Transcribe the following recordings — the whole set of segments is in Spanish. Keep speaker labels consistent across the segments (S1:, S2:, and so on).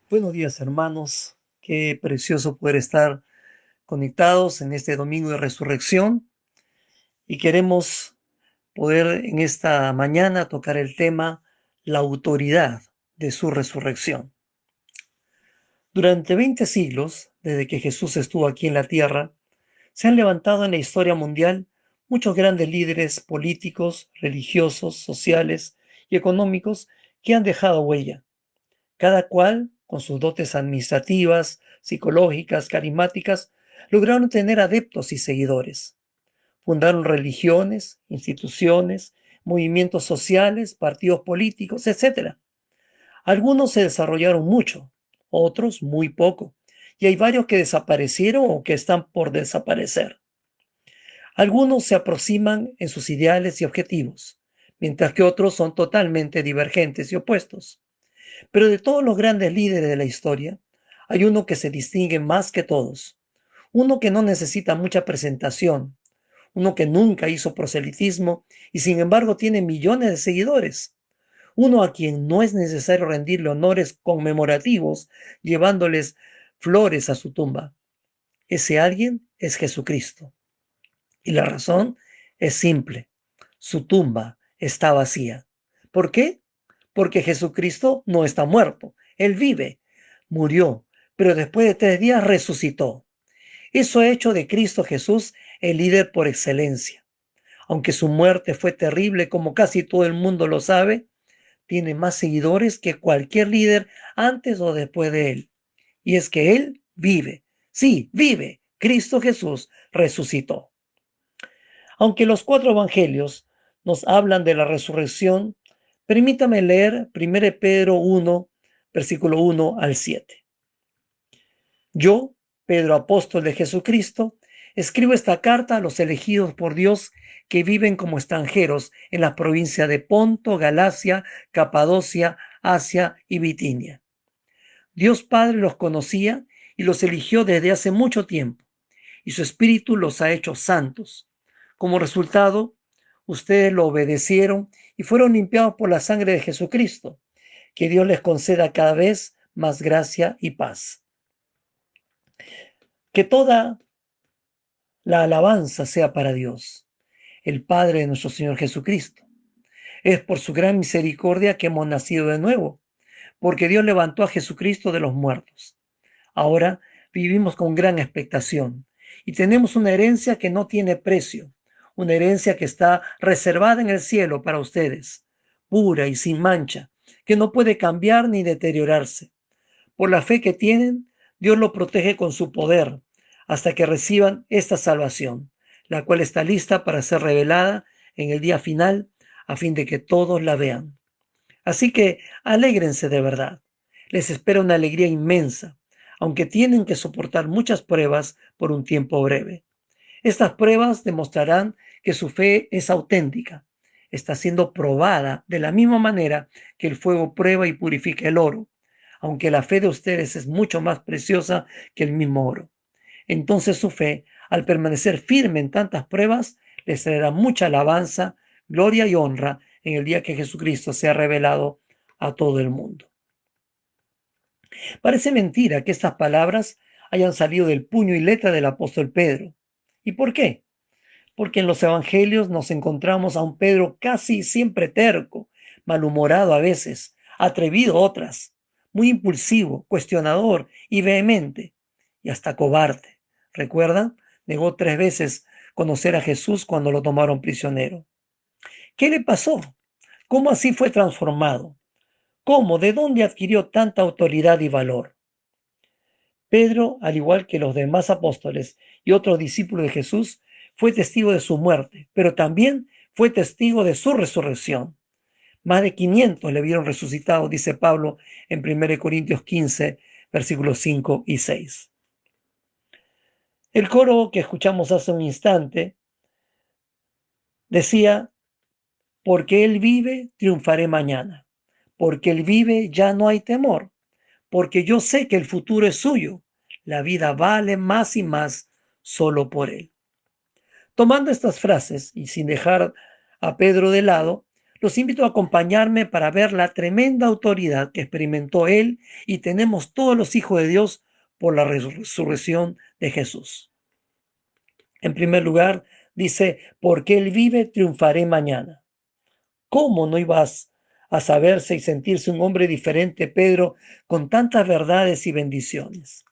S1: Buenos días, hermanos. Qué precioso poder estar conectados en este domingo de resurrección y queremos poder en esta mañana tocar el tema la autoridad de su resurrección. Durante 20 siglos, desde que Jesús estuvo aquí en la tierra, se han levantado en la historia mundial muchos grandes líderes políticos, religiosos, sociales y económicos que han dejado huella, cada cual, con sus dotes administrativas, psicológicas, carismáticas, lograron tener adeptos y seguidores. Fundaron religiones, instituciones, movimientos sociales, partidos políticos, etc. Algunos se desarrollaron mucho, otros muy poco, y hay varios que desaparecieron o que están por desaparecer. Algunos se aproximan en sus ideales y objetivos, mientras que otros son totalmente divergentes y opuestos. Pero de todos los grandes líderes de la historia, hay uno que se distingue más que todos, uno que no necesita mucha presentación, uno que nunca hizo proselitismo y sin embargo tiene millones de seguidores, uno a quien no es necesario rendirle honores conmemorativos llevándoles flores a su tumba. Ese alguien es Jesucristo. Y la razón es simple, su tumba está vacía. ¿Por qué? Porque Jesucristo no está muerto, Él vive, murió, pero después de 3 días resucitó. Eso ha hecho de Cristo Jesús el líder por excelencia. Aunque su muerte fue terrible, como casi todo el mundo lo sabe, tiene más seguidores que cualquier líder antes o después de él. Y es que Él vive. Sí, vive. Cristo Jesús resucitó. Aunque los 4 evangelios nos hablan de la resurrección, permítame leer 1 Pedro 1, versículo 1 al 7. Yo, Pedro, apóstol de Jesucristo, escribo esta carta a los elegidos por Dios que viven como extranjeros en las provincias de Ponto, Galacia, Capadocia, Asia y Bitinia. Dios Padre los conocía y los eligió desde hace mucho tiempo, y su Espíritu los ha hecho santos. Como resultado, ustedes lo obedecieron y fueron limpiados por la sangre de Jesucristo. Que Dios les conceda cada vez más gracia y paz. Que toda la alabanza sea para Dios, el Padre de nuestro Señor Jesucristo. Es por su gran misericordia que hemos nacido de nuevo, porque Dios levantó a Jesucristo de los muertos. Ahora vivimos con gran expectación y tenemos una herencia que no tiene precio, una herencia que está reservada en el cielo para ustedes, pura y sin mancha, que no puede cambiar ni deteriorarse. Por la fe que tienen, Dios lo protege con su poder hasta que reciban esta salvación, la cual está lista para ser revelada en el día final a fin de que todos la vean. Así que alégrense de verdad. Les espera una alegría inmensa, aunque tienen que soportar muchas pruebas por un tiempo breve. Estas pruebas demostrarán que su fe es auténtica. Está siendo probada de la misma manera que el fuego prueba y purifica el oro, aunque la fe de ustedes es mucho más preciosa que el mismo oro. Entonces su fe, al permanecer firme en tantas pruebas, les traerá mucha alabanza, gloria y honra en el día que Jesucristo sea revelado a todo el mundo. Parece mentira que estas palabras hayan salido del puño y letra del apóstol Pedro. ¿Y por qué? Porque en los evangelios nos encontramos a un Pedro casi siempre terco, malhumorado a veces, atrevido otras, muy impulsivo, cuestionador y vehemente, y hasta cobarde. ¿Recuerdan? Negó 3 veces conocer a Jesús cuando lo tomaron prisionero. ¿Qué le pasó? ¿Cómo así fue transformado? ¿Cómo? ¿De dónde adquirió tanta autoridad y valor? Pedro, al igual que los demás apóstoles y otros discípulos de Jesús, fue testigo de su muerte, pero también fue testigo de su resurrección. Más de 500 le vieron resucitado, dice Pablo en 1 Corintios 15, versículos 5 y 6. El coro que escuchamos hace un instante decía, porque Él vive, triunfaré mañana. Porque Él vive, ya no hay temor. Porque yo sé que el futuro es suyo. La vida vale más y más solo por Él. Tomando estas frases y sin dejar a Pedro de lado, Los invito a acompañarme para ver la tremenda autoridad que experimentó él y tenemos todos los hijos de Dios por la resurrección de Jesús. En primer lugar, dice, porque él vive, triunfaré mañana. ¿Cómo no ibas a saberse y sentirse un hombre diferente, Pedro, con tantas verdades y bendiciones?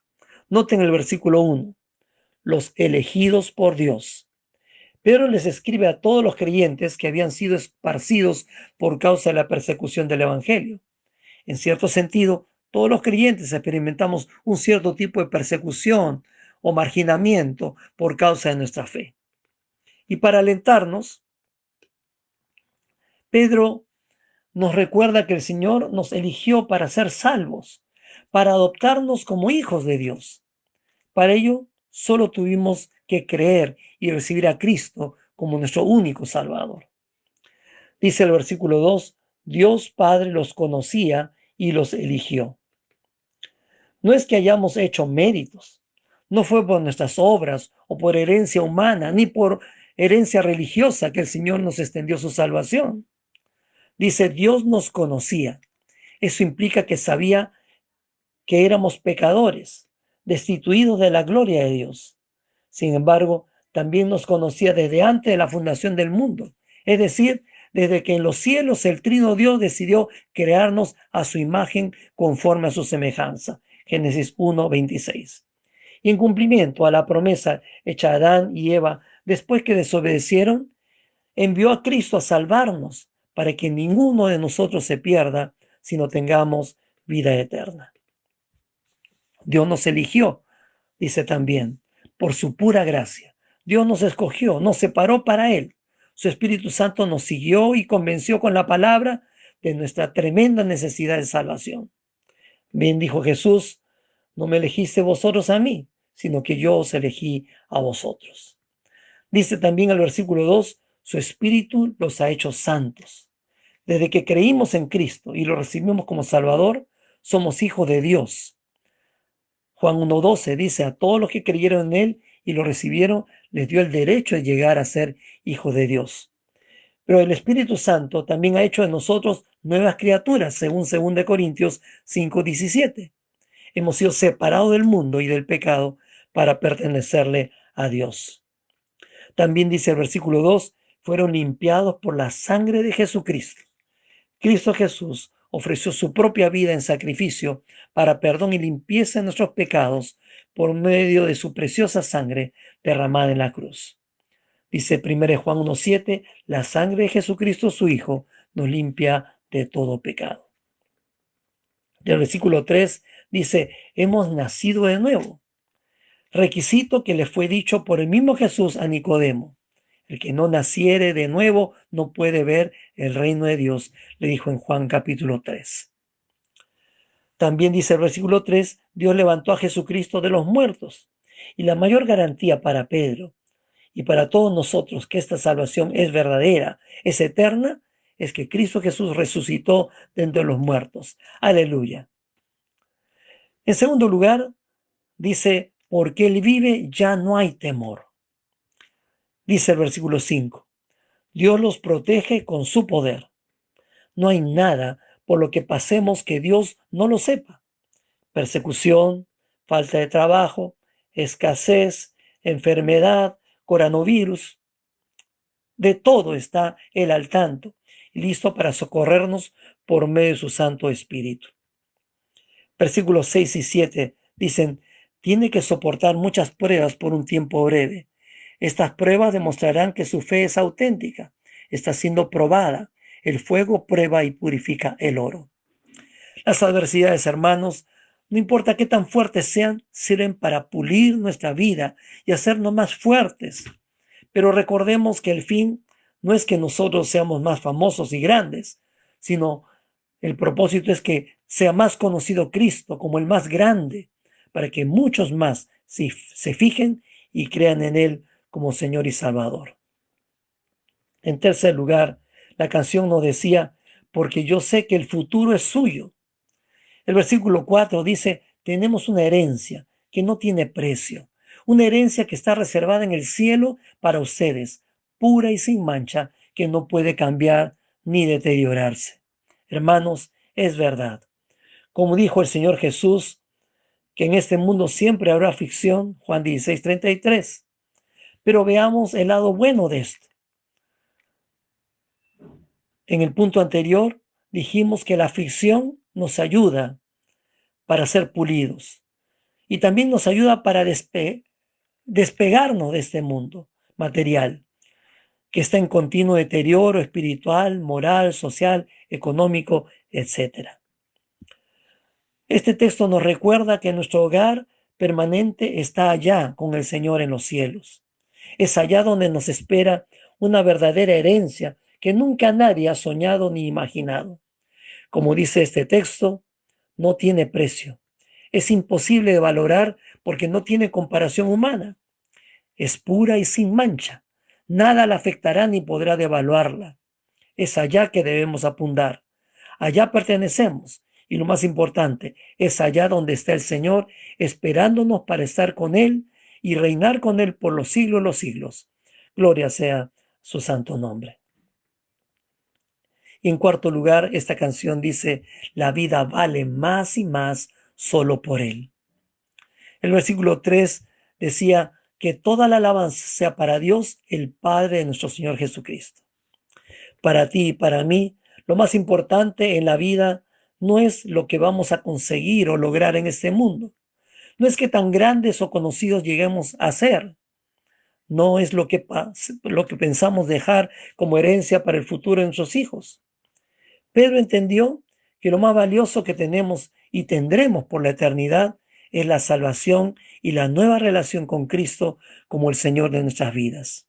S1: Noten el versículo 1, los elegidos por Dios. Pedro les escribe a todos los creyentes que habían sido esparcidos por causa de la persecución del Evangelio. En cierto sentido, todos los creyentes experimentamos un cierto tipo de persecución o marginamiento por causa de nuestra fe. Y para alentarnos, Pedro nos recuerda que el Señor nos eligió para ser salvos, para adoptarnos como hijos de Dios. Para ello, solo tuvimos que creer y recibir a Cristo como nuestro único Salvador. Dice el versículo 2, Dios Padre los conocía y los eligió. No es que hayamos hecho méritos, no fue por nuestras obras o por herencia humana, ni por herencia religiosa que el Señor nos extendió su salvación. Dice, Dios nos conocía. Eso implica que sabía que éramos pecadores, destituidos de la gloria de Dios. Sin embargo, también nos conocía desde antes de la fundación del mundo, es decir, desde que en los cielos el Trino Dios decidió crearnos a su imagen conforme a su semejanza. Génesis 1:26. Y en cumplimiento a la promesa hecha a Adán y Eva después que desobedecieron, envió a Cristo a salvarnos para que ninguno de nosotros se pierda, sino tengamos vida eterna. Dios nos eligió, dice también, por su pura gracia. Dios nos escogió, nos separó para Él. Su Espíritu Santo nos siguió y convenció con la palabra de nuestra tremenda necesidad de salvación. Bien dijo Jesús, no me elegiste vosotros a mí, sino que yo os elegí a vosotros. Dice también el versículo 2, su Espíritu los ha hecho santos. Desde que creímos en Cristo y lo recibimos como Salvador, somos hijos de Dios. Juan 1:12 dice, a todos los que creyeron en Él y lo recibieron, les dio el derecho de llegar a ser hijos de Dios. Pero el Espíritu Santo también ha hecho de nosotros nuevas criaturas, según 2 Corintios 5:17. Hemos sido separados del mundo y del pecado para pertenecerle a Dios. También dice el versículo 2, fueron limpiados por la sangre de Jesucristo. Cristo Jesús ofreció su propia vida en sacrificio para perdón y limpieza de nuestros pecados por medio de su preciosa sangre derramada en la cruz. Dice 1 Juan 1:7, la sangre de Jesucristo su Hijo nos limpia de todo pecado. Del versículo 3 dice, hemos nacido de nuevo. Requisito que le fue dicho por el mismo Jesús a Nicodemo. El que no naciere de nuevo no puede ver el reino de Dios, le dijo en Juan capítulo 3. También dice el versículo 3, Dios levantó a Jesucristo de los muertos. Y la mayor garantía para Pedro y para todos nosotros que esta salvación es verdadera, es eterna, es que Cristo Jesús resucitó de entre los muertos. Aleluya. En segundo lugar, dice, porque Él vive ya no hay temor. Dice el versículo 5, Dios los protege con su poder. No hay nada por lo que pasemos que Dios no lo sepa. Persecución, falta de trabajo, escasez, enfermedad, coronavirus. De todo está Él al tanto y listo para socorrernos por medio de su Santo Espíritu. Versículos 6 y 7 dicen, tiene que soportar muchas pruebas por un tiempo breve. Estas pruebas demostrarán que su fe es auténtica, está siendo probada. El fuego prueba y purifica el oro. Las adversidades, hermanos, no importa qué tan fuertes sean, sirven para pulir nuestra vida y hacernos más fuertes. Pero recordemos que el fin no es que nosotros seamos más famosos y grandes, sino el propósito es que sea más conocido Cristo como el más grande, para que muchos más se fijen y crean en Él como Señor y Salvador. En tercer lugar, la canción nos decía, porque yo sé que el futuro es suyo. El versículo 4 dice, tenemos una herencia que no tiene precio, una herencia que está reservada en el cielo para ustedes, pura y sin mancha, que no puede cambiar ni deteriorarse. Hermanos, es verdad. Como dijo el Señor Jesús, que en este mundo siempre habrá aflicción, Juan 16:33. Pero veamos el lado bueno de esto. En el punto anterior dijimos que la aflicción nos ayuda para ser pulidos y también nos ayuda para despegarnos de este mundo material que está en continuo deterioro espiritual, moral, social, económico, etc. Este texto nos recuerda que nuestro hogar permanente está allá con el Señor en los cielos. Es allá donde nos espera una verdadera herencia que nunca nadie ha soñado ni imaginado. Como dice este texto, no tiene precio. Es imposible de valorar porque no tiene comparación humana. Es pura y sin mancha. Nada la afectará ni podrá devaluarla. Es allá que debemos apuntar. Allá pertenecemos. Y lo más importante, es allá donde está el Señor esperándonos para estar con Él y reinar con Él por los siglos de los siglos. Gloria sea su santo nombre. Y en cuarto lugar, esta canción dice, la vida vale más y más solo por Él. El versículo 3 decía que toda la alabanza sea para Dios, el Padre de nuestro Señor Jesucristo. Para ti y para mí, lo más importante en la vida no es lo que vamos a conseguir o lograr en este mundo. No es que tan grandes o conocidos lleguemos a ser. No es lo que pensamos dejar como herencia para el futuro de nuestros hijos. Pedro entendió que lo más valioso que tenemos y tendremos por la eternidad es la salvación y la nueva relación con Cristo como el Señor de nuestras vidas.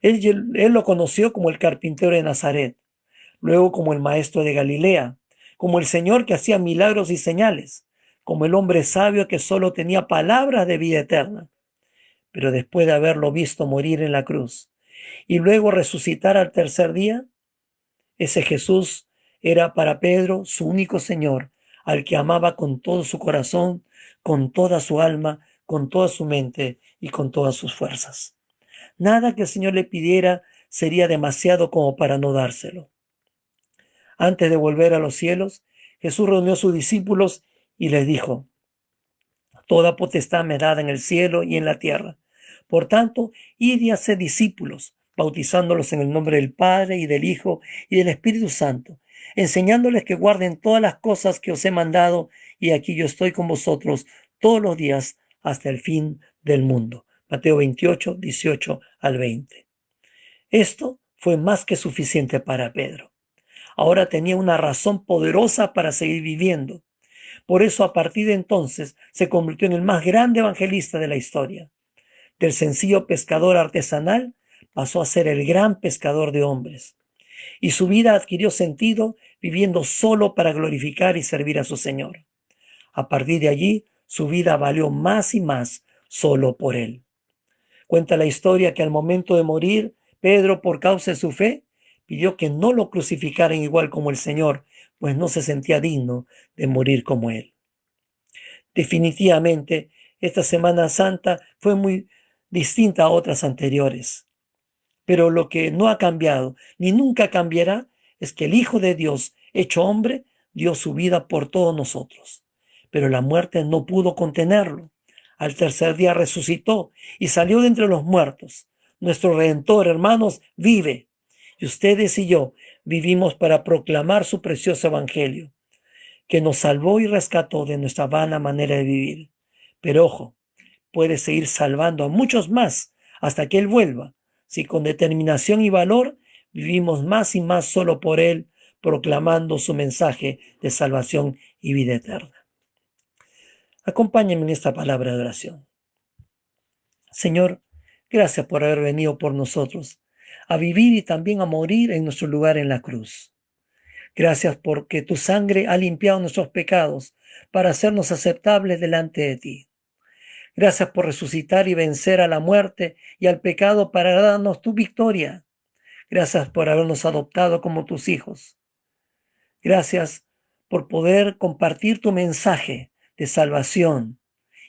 S1: Él lo conoció como el carpintero de Nazaret, luego como el maestro de Galilea, como el Señor que hacía milagros y señales, como el hombre sabio que solo tenía palabras de vida eterna. Pero después de haberlo visto morir en la cruz y luego resucitar al tercer día, ese Jesús era para Pedro su único Señor, al que amaba con todo su corazón, con toda su alma, con toda su mente y con todas sus fuerzas. Nada que el Señor le pidiera sería demasiado como para no dárselo. Antes de volver a los cielos, Jesús reunió a sus discípulos y les dijo, toda potestad me es dada en el cielo y en la tierra. Por tanto, id y haced discípulos, bautizándolos en el nombre del Padre y del Hijo y del Espíritu Santo, enseñándoles que guarden todas las cosas que os he mandado, y aquí yo estoy con vosotros todos los días hasta el fin del mundo. Mateo 28, 18 al 20. Esto fue más que suficiente para Pedro. Ahora tenía una razón poderosa para seguir viviendo. Por eso, a partir de entonces, se convirtió en el más grande evangelista de la historia. Del sencillo pescador artesanal pasó a ser el gran pescador de hombres. Y su vida adquirió sentido viviendo solo para glorificar y servir a su Señor. A partir de allí, su vida valió más y más solo por Él. Cuenta la historia que al momento de morir, Pedro, por causa de su fe, pidió que no lo crucificaran igual como el Señor, pues no se sentía digno de morir como Él. Definitivamente, esta Semana Santa fue muy distinta a otras anteriores. Pero lo que no ha cambiado, ni nunca cambiará, es que el Hijo de Dios, hecho hombre, dio su vida por todos nosotros. Pero la muerte no pudo contenerlo. Al tercer día resucitó y salió de entre los muertos. Nuestro Redentor, hermanos, vive. Y ustedes y yo vivimos para proclamar su precioso evangelio, que nos salvó y rescató de nuestra vana manera de vivir. Pero ojo, puede seguir salvando a muchos más hasta que Él vuelva, si con determinación y valor vivimos más y más solo por Él, proclamando su mensaje de salvación y vida eterna. Acompáñenme en esta palabra de oración. Señor, gracias por haber venido por nosotros, a vivir y también a morir en nuestro lugar en la cruz. Gracias porque tu sangre ha limpiado nuestros pecados para hacernos aceptables delante de ti. Gracias por resucitar y vencer a la muerte y al pecado para darnos tu victoria. Gracias por habernos adoptado como tus hijos. Gracias por poder compartir tu mensaje de salvación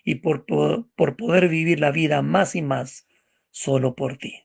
S1: y por poder vivir la vida más y más solo por ti.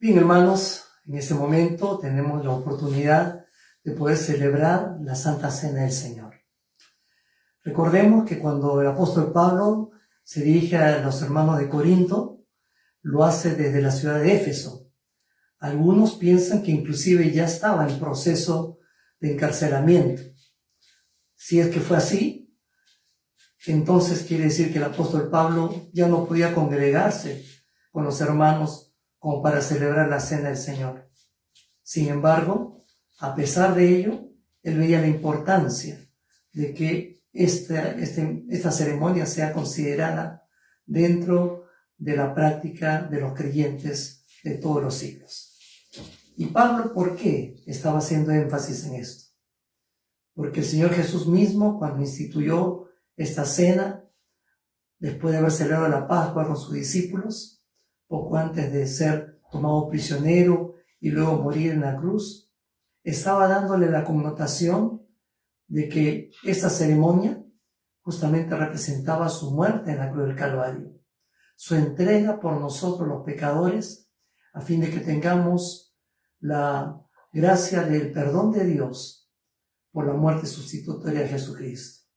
S1: Bien, hermanos, en este momento tenemos la oportunidad de poder celebrar la Santa Cena del Señor. Recordemos que cuando el apóstol Pablo se dirige a los hermanos de Corinto, lo hace desde la ciudad de Éfeso. Algunos piensan que inclusive ya estaba en proceso de encarcelamiento. Si es que fue así, entonces quiere decir que el apóstol Pablo ya no podía congregarse con los hermanos como para celebrar la Cena del Señor. Sin embargo, a pesar de ello, él veía la importancia de que esta ceremonia sea considerada dentro de la práctica de los creyentes de todos los siglos. ¿Y Pablo por qué estaba haciendo énfasis en esto? Porque el Señor Jesús mismo, cuando instituyó esta cena, después de haber celebrado la Pascua con sus discípulos, poco antes de ser tomado prisionero y luego morir en la cruz, estaba dándole la connotación de que esta ceremonia justamente representaba su muerte en la cruz del Calvario, su entrega por nosotros los pecadores, a fin de que tengamos la gracia del perdón de Dios por la muerte sustitutoria de Jesucristo.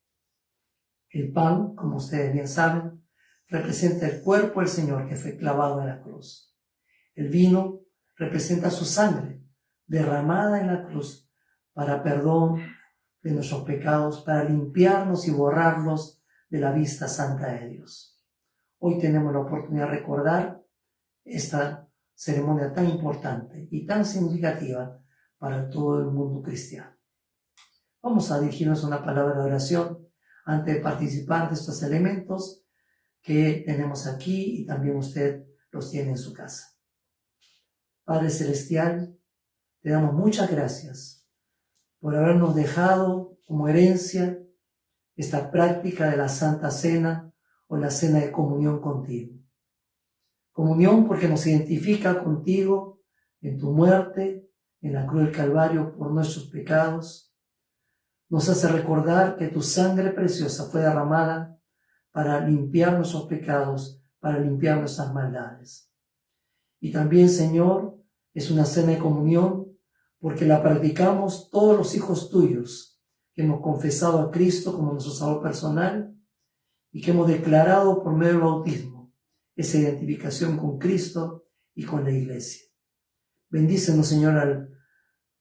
S1: El pan, como ustedes bien saben, representa el cuerpo del Señor que fue clavado en la cruz. El vino representa su sangre derramada en la cruz para perdón de nuestros pecados, para limpiarnos y borrarlos de la vista santa de Dios. Hoy tenemos la oportunidad de recordar esta ceremonia tan importante y tan significativa para todo el mundo cristiano. Vamos a dirigirnos a una palabra de oración antes de participar de estos elementos que tenemos aquí y también usted los tiene en su casa. Padre Celestial, te damos muchas gracias por habernos dejado como herencia esta práctica de la Santa Cena o la cena de comunión contigo. Comunión porque nos identifica contigo en tu muerte, en la cruz del Calvario por nuestros pecados. Nos hace recordar que tu sangre preciosa fue derramada para limpiar nuestros pecados, para limpiar nuestras maldades. Y también, Señor, es una cena de comunión porque la practicamos todos los hijos tuyos que hemos confesado a Cristo como nuestro Salvador personal y que hemos declarado por medio del bautismo esa identificación con Cristo y con la Iglesia. Bendícenos, Señor, al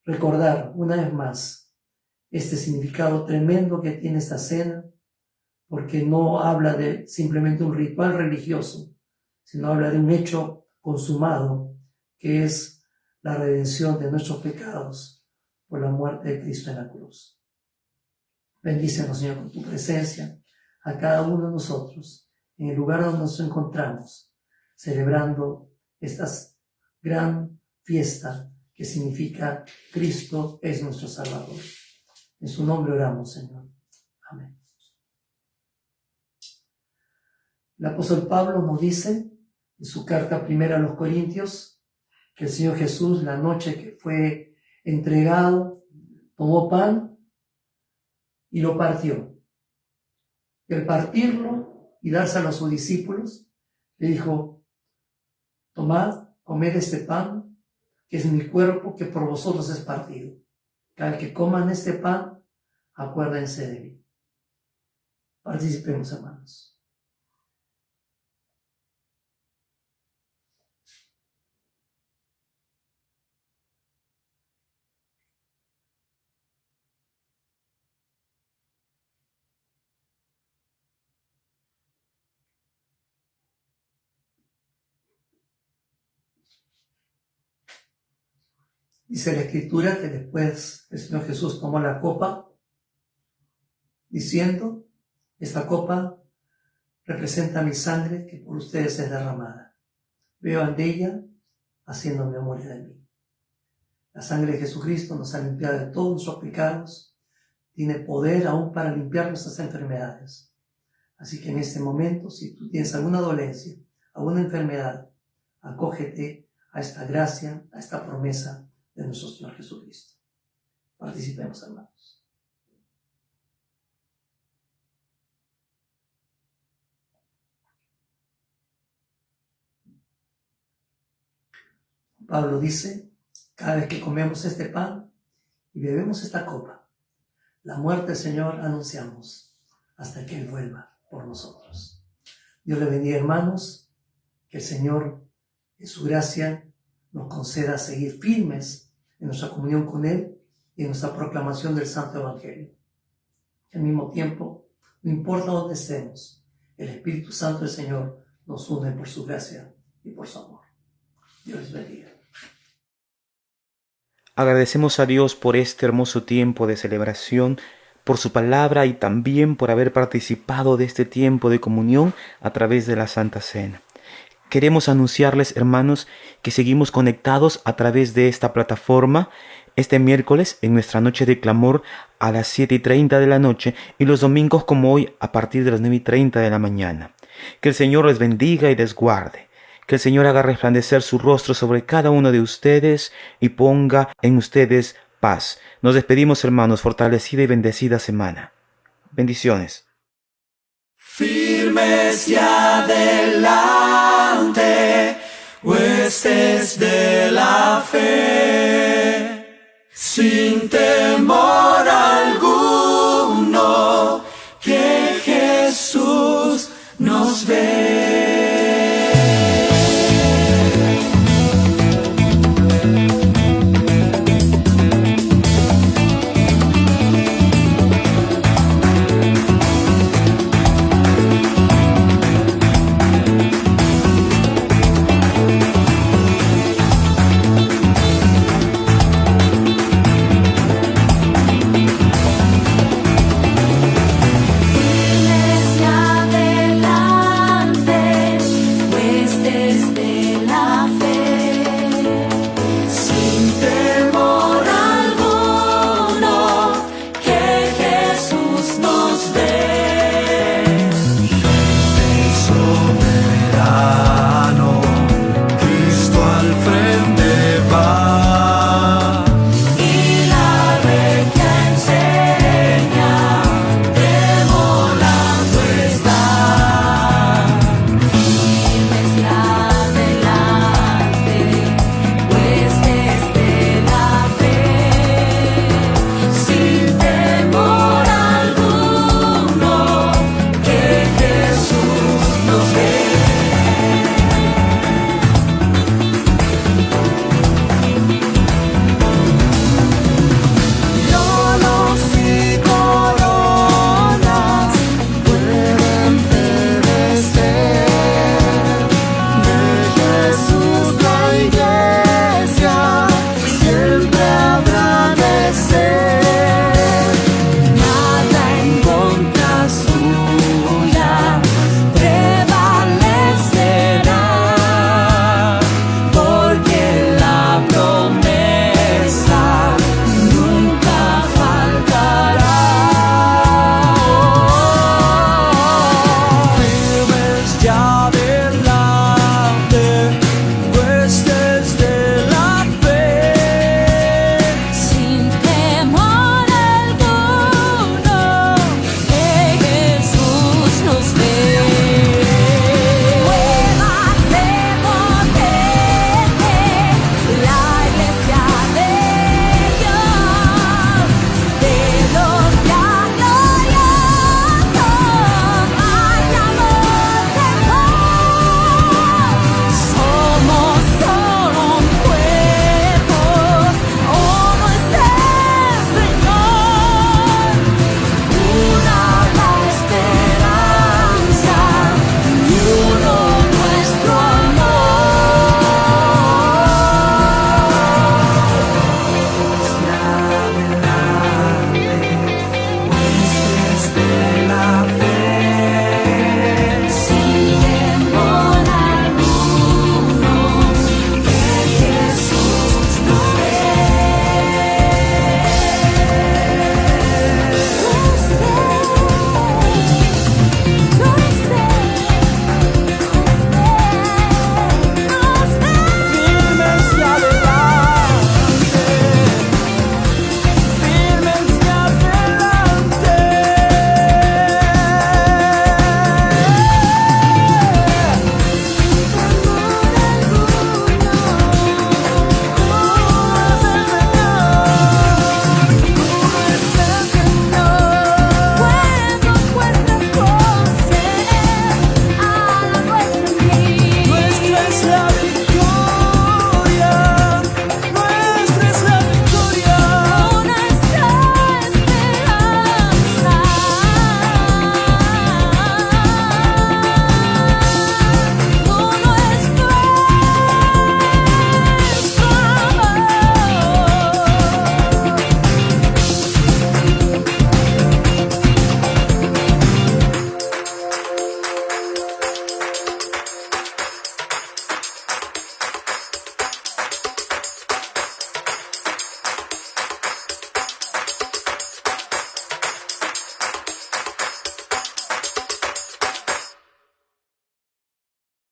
S1: recordar una vez más este significado tremendo que tiene esta cena, porque no habla de simplemente un ritual religioso, sino habla de un hecho consumado, que es la redención de nuestros pecados por la muerte de Cristo en la cruz. Bendícenos, Señor, con tu presencia a cada uno de nosotros, en el lugar donde nos encontramos, celebrando esta gran fiesta que significa Cristo es nuestro Salvador. En su nombre oramos, Señor. Amén. El apóstol Pablo nos dice en su carta primera a los Corintios que el Señor Jesús, la noche que fue entregado, tomó pan y lo partió. Y al partirlo y dárselo a sus discípulos, le dijo: tomad, comed este pan, que es mi cuerpo que por vosotros es partido. Cada que coman este pan, acuérdense de mí. Participemos, hermanos. Dice la Escritura que después el Señor Jesús tomó la copa, diciendo: esta copa representa mi sangre que por ustedes es derramada. Beban de ella, haciendo memoria de mí. La sangre de Jesucristo nos ha limpiado de todos nuestros pecados, tiene poder aún para limpiar nuestras enfermedades. Así que en este momento, si tú tienes alguna dolencia, alguna enfermedad, acógete a esta gracia, a esta promesa de nuestro Señor Jesucristo. Participemos, hermanos. Pablo dice, cada vez que comemos este pan y bebemos esta copa, la muerte del Señor anunciamos hasta que Él vuelva por nosotros. Dios le bendiga, hermanos, que el Señor, en su gracia, nos conceda seguir firmes en nuestra comunión con Él y en nuestra proclamación del Santo Evangelio. Al mismo tiempo, no importa dónde estemos, el Espíritu Santo del Señor nos une por su gracia y por su amor. Dios les bendiga.
S2: Agradecemos a Dios por este hermoso tiempo de celebración, por su palabra y también por haber participado de este tiempo de comunión a través de la Santa Cena. Queremos anunciarles, hermanos, que seguimos conectados a través de esta plataforma este miércoles en nuestra noche de clamor a las 7:30 de la noche y los domingos como hoy a partir de las 9:30 de la mañana. Que el Señor les bendiga y les guarde. Que el Señor haga resplandecer su rostro sobre cada uno de ustedes y ponga en ustedes paz. Nos despedimos, hermanos, fortalecida y bendecida semana. Bendiciones.
S3: Firmes y adelante, huestes de la fe.